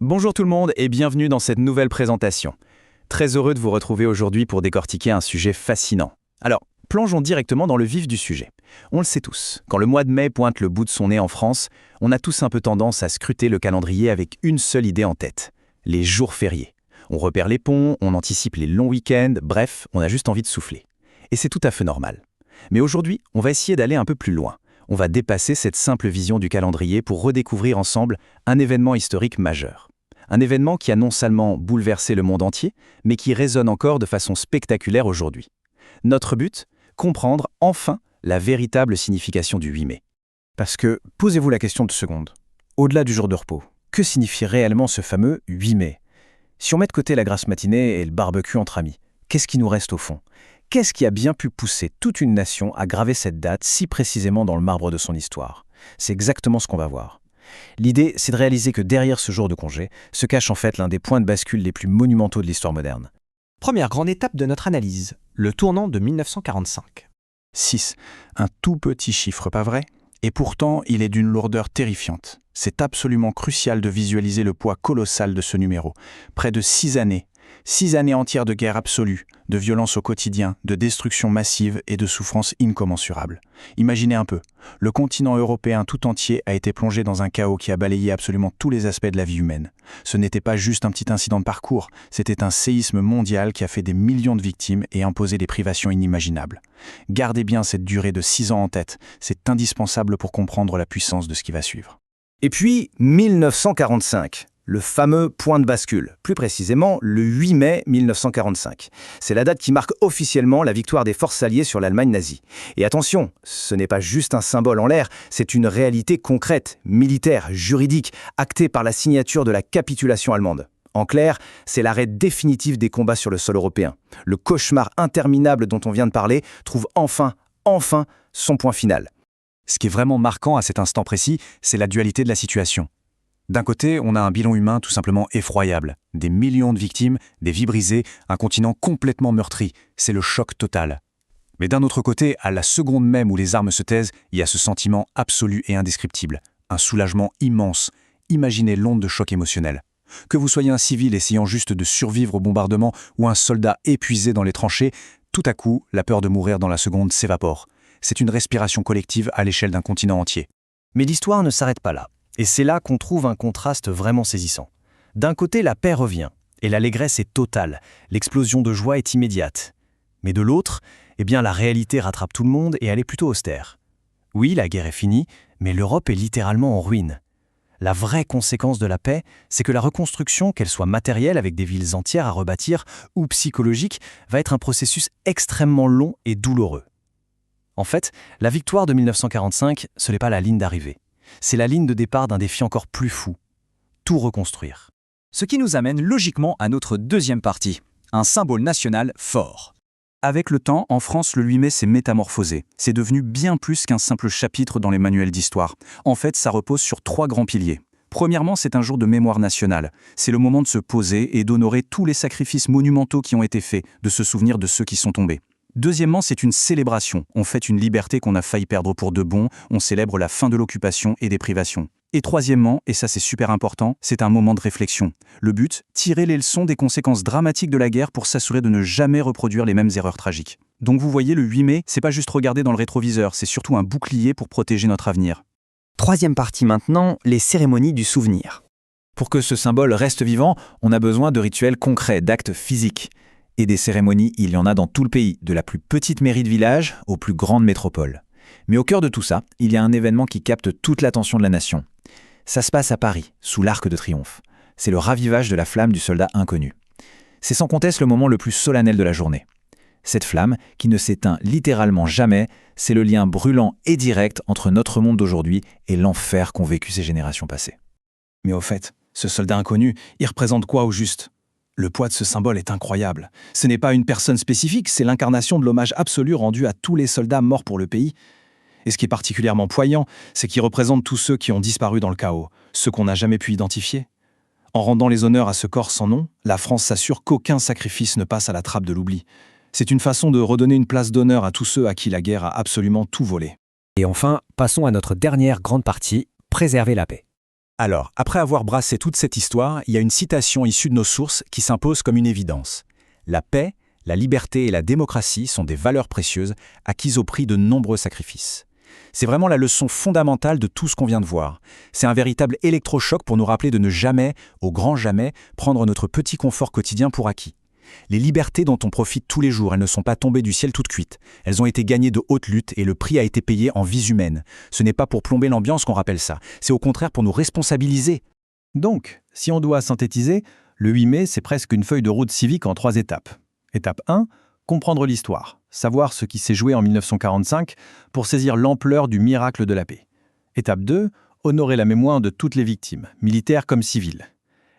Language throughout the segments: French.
Bonjour tout le monde et bienvenue dans cette nouvelle présentation. Très heureux de vous retrouver aujourd'hui pour décortiquer un sujet fascinant. Alors, plongeons directement dans le vif du sujet. On le sait tous, quand le mois de mai pointe le bout de son nez en France, on a tous un peu tendance à scruter le calendrier avec une seule idée en tête, les jours fériés. On repère les ponts, on anticipe les longs week-ends, bref, on a juste envie de souffler. Et c'est tout à fait normal. Mais aujourd'hui, on va essayer d'aller un peu plus loin. On va dépasser cette simple vision du calendrier pour redécouvrir ensemble un événement historique majeur. Un événement qui a non seulement bouleversé le monde entier, mais qui résonne encore de façon spectaculaire aujourd'hui. Notre but, comprendre enfin la véritable signification du 8 mai. Parce que, posez-vous la question de seconde, au-delà du jour de repos, que signifie réellement ce fameux 8 mai? Si on met de côté la grasse matinée et le barbecue entre amis, qu'est-ce qui nous reste au fond? Qu'est-ce qui a bien pu pousser toute une nation à graver cette date si précisément dans le marbre de son histoire? C'est exactement ce qu'on va voir. L'idée, c'est de réaliser que derrière ce jour de congé se cache en fait l'un des points de bascule les plus monumentaux de l'histoire moderne. Première grande étape de notre analyse, le tournant de 1945. 6. Un tout petit chiffre, pas vrai? Et pourtant, il est d'une lourdeur terrifiante. C'est absolument crucial de visualiser le poids colossal de ce numéro. Près de 6 années. 6 années entières de guerre absolue, de violence au quotidien, de destruction massive et de souffrance incommensurable. Imaginez un peu, le continent européen tout entier a été plongé dans un chaos qui a balayé absolument tous les aspects de la vie humaine. Ce n'était pas juste un petit incident de parcours, c'était un séisme mondial qui a fait des millions de victimes et imposé des privations inimaginables. Gardez bien cette durée de 6 ans en tête, c'est indispensable pour comprendre la puissance de ce qui va suivre. Et puis, 1945. Le fameux point de bascule, plus précisément le 8 mai 1945. C'est la date qui marque officiellement la victoire des forces alliées sur l'Allemagne nazie. Et attention, ce n'est pas juste un symbole en l'air, c'est une réalité concrète, militaire, juridique, actée par la signature de la capitulation allemande. En clair, c'est l'arrêt définitif des combats sur le sol européen. Le cauchemar interminable dont on vient de parler trouve enfin son point final. Ce qui est vraiment marquant à cet instant précis, c'est la dualité de la situation. D'un côté, on a un bilan humain tout simplement effroyable. Des millions de victimes, des vies brisées, un continent complètement meurtri. C'est le choc total. Mais d'un autre côté, à la seconde même où les armes se taisent, il y a ce sentiment absolu et indescriptible. Un soulagement immense. Imaginez l'onde de choc émotionnel. Que vous soyez un civil essayant juste de survivre au bombardement ou un soldat épuisé dans les tranchées, tout à coup, la peur de mourir dans la seconde s'évapore. C'est une respiration collective à l'échelle d'un continent entier. Mais l'histoire ne s'arrête pas là. Et c'est là qu'on trouve un contraste vraiment saisissant. D'un côté, la paix revient, et l'allégresse est totale, l'explosion de joie est immédiate. Mais de l'autre, la réalité rattrape tout le monde et elle est plutôt austère. Oui, la guerre est finie, mais l'Europe est littéralement en ruine. La vraie conséquence de la paix, c'est que la reconstruction, qu'elle soit matérielle avec des villes entières à rebâtir, ou psychologique, va être un processus extrêmement long et douloureux. En fait, la victoire de 1945, ce n'est pas la ligne d'arrivée. C'est la ligne de départ d'un défi encore plus fou. Tout reconstruire. Ce qui nous amène logiquement à notre deuxième partie, un symbole national fort. Avec le temps, en France, le 8 mai s'est métamorphosé. C'est devenu bien plus qu'un simple chapitre dans les manuels d'histoire. En fait, ça repose sur 3 grands piliers. Premièrement, c'est un jour de mémoire nationale. C'est le moment de se poser et d'honorer tous les sacrifices monumentaux qui ont été faits, de se souvenir de ceux qui sont tombés. Deuxièmement, c'est une célébration. On fête une liberté qu'on a failli perdre pour de bon, on célèbre la fin de l'occupation et des privations. Et troisièmement, et ça c'est super important, c'est un moment de réflexion. Le but, tirer les leçons des conséquences dramatiques de la guerre pour s'assurer de ne jamais reproduire les mêmes erreurs tragiques. Donc vous voyez, le 8 mai, c'est pas juste regarder dans le rétroviseur, c'est surtout un bouclier pour protéger notre avenir. Troisième partie maintenant, les cérémonies du souvenir. Pour que ce symbole reste vivant, on a besoin de rituels concrets, d'actes physiques. Et des cérémonies, il y en a dans tout le pays, de la plus petite mairie de village aux plus grandes métropoles. Mais au cœur de tout ça, il y a un événement qui capte toute l'attention de la nation. Ça se passe à Paris, sous l'Arc de Triomphe. C'est le ravivage de la flamme du soldat inconnu. C'est sans conteste le moment le plus solennel de la journée. Cette flamme, qui ne s'éteint littéralement jamais, c'est le lien brûlant et direct entre notre monde d'aujourd'hui et l'enfer qu'ont vécu ces générations passées. Mais au fait, ce soldat inconnu, il représente quoi au juste ? Le poids de ce symbole est incroyable. Ce n'est pas une personne spécifique, c'est l'incarnation de l'hommage absolu rendu à tous les soldats morts pour le pays. Et ce qui est particulièrement poignant, c'est qu'il représente tous ceux qui ont disparu dans le chaos, ceux qu'on n'a jamais pu identifier. En rendant les honneurs à ce corps sans nom, la France s'assure qu'aucun sacrifice ne passe à la trappe de l'oubli. C'est une façon de redonner une place d'honneur à tous ceux à qui la guerre a absolument tout volé. Et enfin, passons à notre dernière grande partie, préserver la paix. Alors, après avoir brassé toute cette histoire, il y a une citation issue de nos sources qui s'impose comme une évidence. La paix, la liberté et la démocratie sont des valeurs précieuses acquises au prix de nombreux sacrifices. C'est vraiment la leçon fondamentale de tout ce qu'on vient de voir. C'est un véritable électrochoc pour nous rappeler de ne jamais, au grand jamais, prendre notre petit confort quotidien pour acquis. Les libertés dont on profite tous les jours, elles ne sont pas tombées du ciel toutes cuites. Elles ont été gagnées de haute lutte et le prix a été payé en vies humaines. Ce n'est pas pour plomber l'ambiance qu'on rappelle ça, c'est au contraire pour nous responsabiliser. Donc, si on doit synthétiser, le 8 mai, c'est presque une feuille de route civique en 3 étapes. Étape 1, comprendre l'histoire, savoir ce qui s'est joué en 1945 pour saisir l'ampleur du miracle de la paix. Étape 2, honorer la mémoire de toutes les victimes, militaires comme civiles.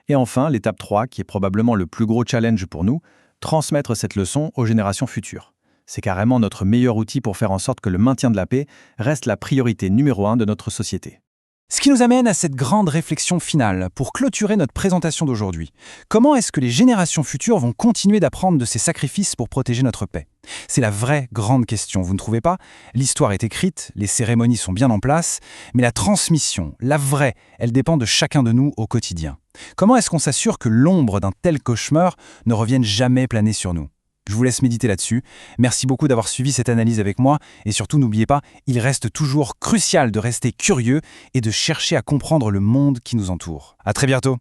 Et enfin, l'étape 3, qui est probablement le plus gros challenge pour nous, transmettre cette leçon aux générations futures. C'est carrément notre meilleur outil pour faire en sorte que le maintien de la paix reste la priorité numéro 1 de notre société. Ce qui nous amène à cette grande réflexion finale pour clôturer notre présentation d'aujourd'hui. Comment est-ce que les générations futures vont continuer d'apprendre de ces sacrifices pour protéger notre paix? C'est la vraie grande question, vous ne trouvez pas? L'histoire est écrite, les cérémonies sont bien en place, mais la transmission, la vraie, elle dépend de chacun de nous au quotidien. Comment est-ce qu'on s'assure que l'ombre d'un tel cauchemar ne revienne jamais planer sur nous? Je vous laisse méditer là-dessus. Merci beaucoup d'avoir suivi cette analyse avec moi et surtout n'oubliez pas, il reste toujours crucial de rester curieux et de chercher à comprendre le monde qui nous entoure. À très bientôt.